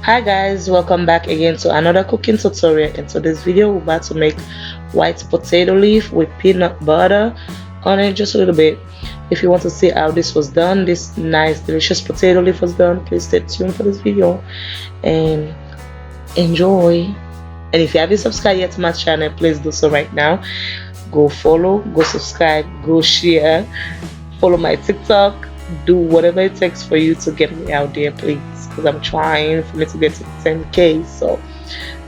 Hi guys, welcome back again to another cooking tutorial. In today's video we're about to make white potato leaf with peanut butter on it, just a little bit. If you want to see how this was done, this nice delicious potato leaf was done, please stay tuned for this video and enjoy. And if you haven't subscribed yet to my channel, please do so right now. Go follow, go subscribe, go share, follow my TikTok, do whatever it takes for you to get me out there, please, because I'm trying for me to get to 10K. So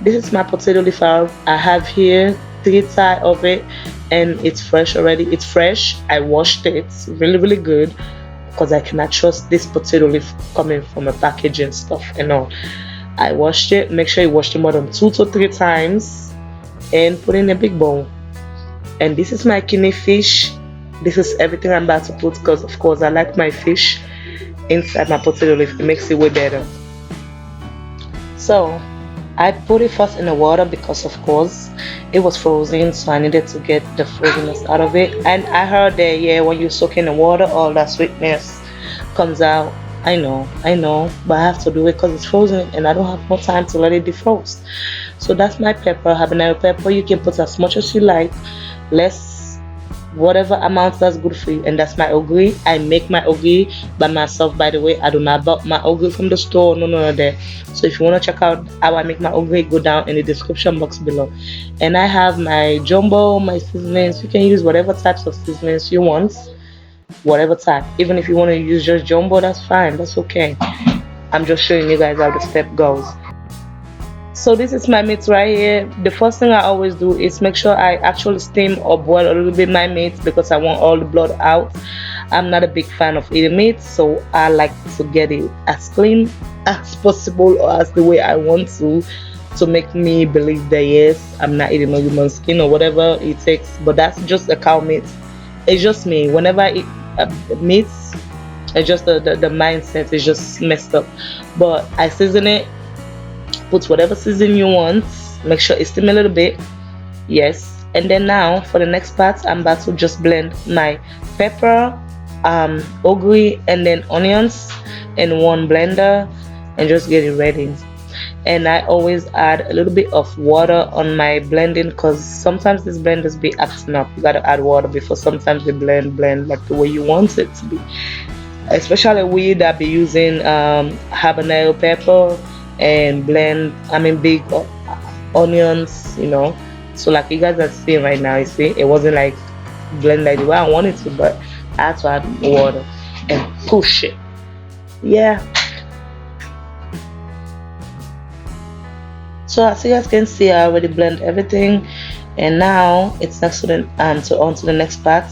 this is my potato leaf I have here 3 types of it, and it's fresh already. It's fresh. I washed it. It's really good, because I cannot trust this potato leaf coming from a packaging stuff and all. I washed it. Make sure you wash it more than 2 to 3 times and put it in a big bowl. And this is my kidney fish. This is everything I'm about to put, because of course I like my fish inside my potato leaf. It makes it way better. So I put it first in the water because of course it was frozen, so I needed to get the frozenness out of it. And I heard that, yeah, when you soak in the water, all that sweetness comes out. I know, but I have to do it because it's frozen and I don't have more time to let it defrost. So that's my pepper, habanero pepper. You can put as much as you like, less, whatever amount that's good for you. And that's my ogiri. I make my ogiri by myself, by the way. I do not buy my ogiri from the store, no there. So if you want to check out how I make my ogiri, go down in the description box below. And I have my jumbo, my seasonings. You can use whatever types of seasonings you want, whatever type. Even if you want to use just jumbo, that's fine, that's okay. I'm just showing you guys how the step goes. So this is my meat right here. The first thing I always do is make sure I actually steam or boil a little bit my meat, because I want all the blood out. I'm not a big fan of eating meat, so I like to get it as clean as possible, or as the way I want to make me believe that yes, I'm not eating no human skin or whatever it takes. But that's just a cow meat. It's just me. Whenever I eat meat, it's just the mindset is just messed up. But I season it. Put whatever season you want. Make sure it's steam a little bit. Yes. And then now for the next part, I'm about to just blend my pepper, ogiri, and then onions in one blender and just get it ready. And I always add a little bit of water on my blending, because sometimes these blenders be acting up. You gotta add water before sometimes they blend like the way you want it to be. Especially we that be using habanero pepper and blend, big onions, you know. So like you guys are seeing right now, you see it wasn't like blend like the way I wanted to, but I had to add water and push it. Yeah. So as you guys can see, I already blend everything, and now it's next to the on to the next part.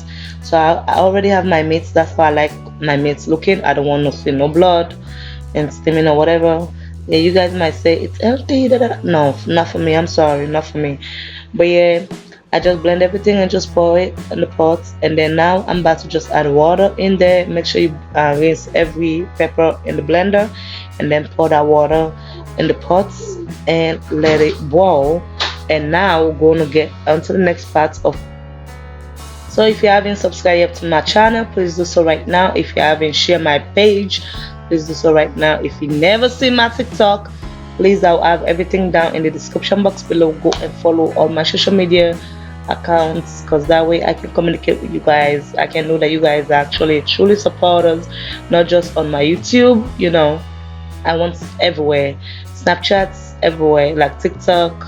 So I already have my meats. That's how I like my meats looking. I don't want to see no blood and steaming or whatever. Yeah, you guys might say it's healthy. No, not for me. I'm sorry, not for me. But yeah, I just blend everything and just pour it in the pot. And then now I'm about to just add water in there. Make sure you rinse every pepper in the blender, and then pour that water in the pots and let it boil. And now we're going to get onto the next part of. So if you haven't subscribed yet to my channel, please do so right now. If you haven't shared my page, please do so right now. If you never see my TikTok, please, I'll have everything down in the description box below. Go and follow all my social media accounts, because that way I can communicate with you guys. I can know that you guys are actually truly supporters, not just on my YouTube, you know. I want everywhere, Snapchats everywhere, like TikTok.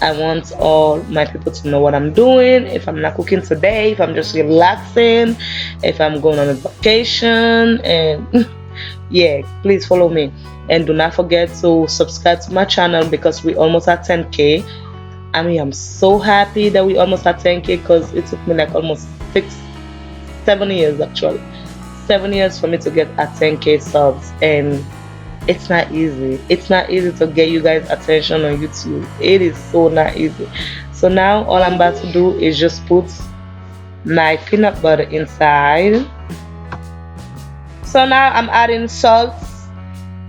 I want all my people to know what I'm doing. If I'm not cooking today, if I'm just relaxing, if I'm going on a vacation, and yeah, please follow me. And do not forget to subscribe to my channel, because we almost at 10K. I'm so happy that we almost at 10K, because it took me like almost 7 years actually. 7 years for me to get at 10K subs, and it's not easy. It's not easy to get you guys attention on YouTube. It is so not easy. So now all I'm about to do is just put my peanut butter inside. So now I'm adding salt,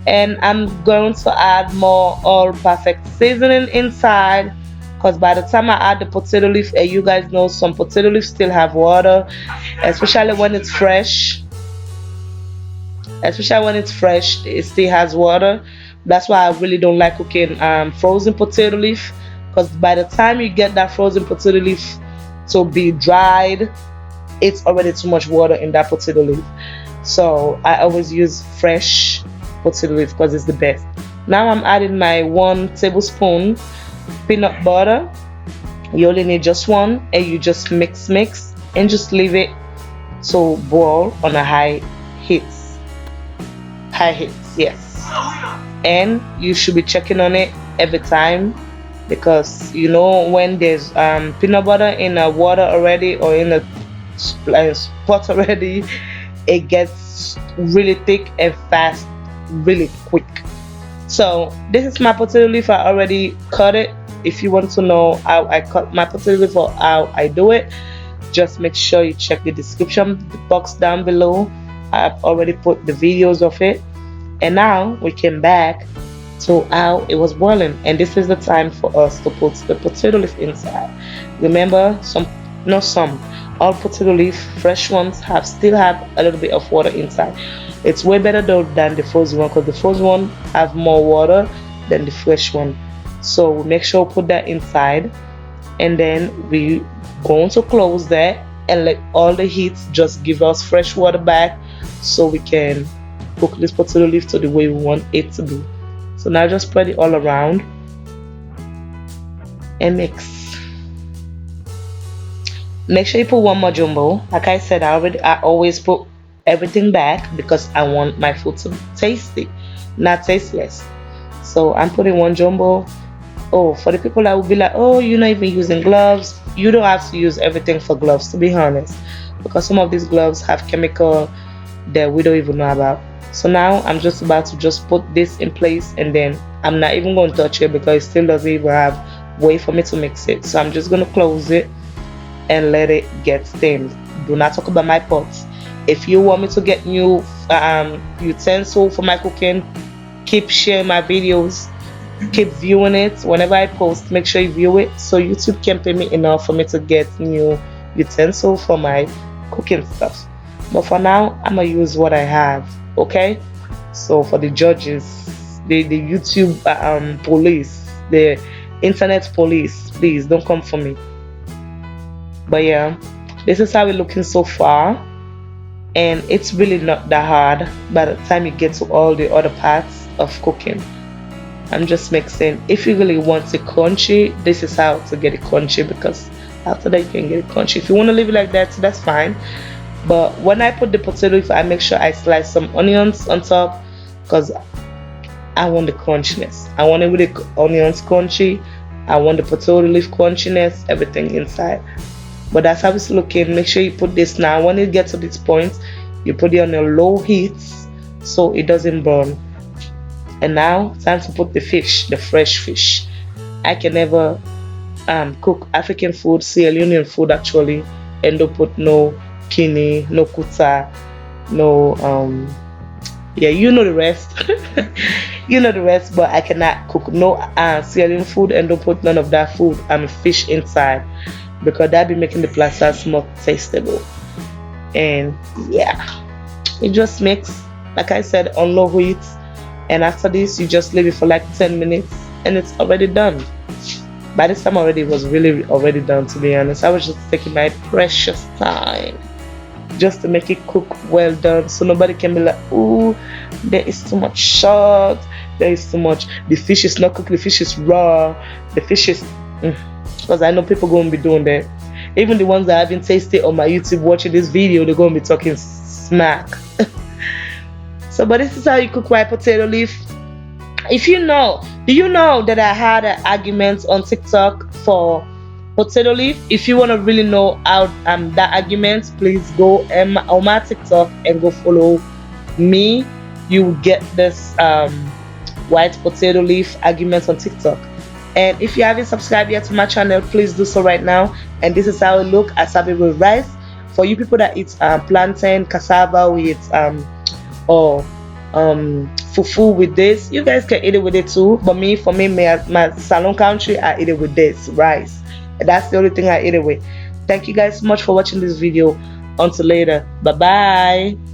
and I'm going to add more all perfect seasoning inside, because by the time I add the potato leaf, and you guys know some potato leaves still have water, especially when it's fresh. Especially when it's fresh, it still has water. That's why I really don't like cooking frozen potato leaf, because by the time you get that frozen potato leaf to be dried, it's already too much water in that potato leaf. So I always use fresh potato leaf because it's the best. Now I'm adding my 1 tablespoon peanut butter. You only need just one, and you just mix and just leave it to boil on a heat. High heats, yes. And you should be checking on it every time, because you know when there's peanut butter in a water already, or in a pot already, it gets really thick and fast really quick. So this is my potato leaf. I already cut it. If you want to know how I cut my potato leaf or how I do it, just make sure you check the description box down below. I've already put the videos of it. And now we came back to how it was boiling, and this is the time for us to put the potato leaf inside. Remember, all potato leaf, fresh ones, still have a little bit of water inside. It's way better though than the frozen one, because the frozen one have more water than the fresh one. So make sure we put that inside, and then we going to close that and let all the heat just give us fresh water back, so we can cook this potato leaf to the way we want it to be. So now just spread it all around and mix. Make sure you put one more jumbo. Like I said, I always put everything back because I want my food to be tasty, not tasteless. So I'm putting one jumbo. Oh, for the people that will be like, oh, you're not even using gloves, you don't have to use everything for gloves, to be honest, because some of these gloves have chemical that we don't even know about. So now I'm just about to just put this in place, and then I'm not even going to touch it because it still doesn't even have way for me to mix it. So I'm just going to close it and let it get steamed. Do not talk about my pots. If you want me to get new utensil for my cooking, keep sharing my videos, keep viewing it. Whenever I post, make sure you view it, so YouTube can pay me enough for me to get new utensil for my cooking stuff. But for now, I'm gonna use what I have. Okay, so for the judges, the YouTube police, the internet police, please don't come for me. But yeah, this is how we're looking so far, and it's really not that hard by the time you get to all the other parts of cooking. I'm just mixing. If you really want it crunchy, this is how to get it crunchy, because after that you can get it crunchy. If you want to leave it like that, that's fine. But when I put the potato leaf, I make sure I slice some onions on top, because I want the crunchiness. I want it with the onions crunchy. I want the potato leaf crunchiness, everything inside. But that's how it's looking. Make sure you put this now. When it gets to this point, you put it on a low heat so it doesn't burn. And now time to put the fish, the fresh fish. I can never cook African food, Sierra Leonean food actually, and don't put no kidney, no kuta, no yeah, you know the rest. You know the rest. But I cannot cook no Sierra Leonean food and don't put none of that food fish inside, because that be making the plastas more tastable. And yeah, it just mix, like I said, on low heat, and after this you just leave it for like 10 minutes and it's already done. By this time already, it was really already done, to be honest. I was just taking my precious time just to make it cook well done, so nobody can be like, oh, there is too much salt, there is too much, the fish is not cooked, the fish is raw, the fish is because I know people going to be doing that. Even the ones that haven't tasted on my YouTube watching this video, they're going to be talking smack. So, but this is how you cook white potato leaf. If you know, do you know that I had an argument on TikTok for potato leaf? If you want to really know how that argument, please go on my TikTok and go follow me. You will get this white potato leaf argument on TikTok. And if you haven't subscribed yet to my channel, please do so right now. And this is how it look. Asabi with rice. For you people that eat plantain, cassava with or fufu with this, you guys can eat it with it too. But for me, my Salon country, I eat it with this rice. That's the only thing I eat it with. Thank you guys so much for watching this video. Until later, bye bye.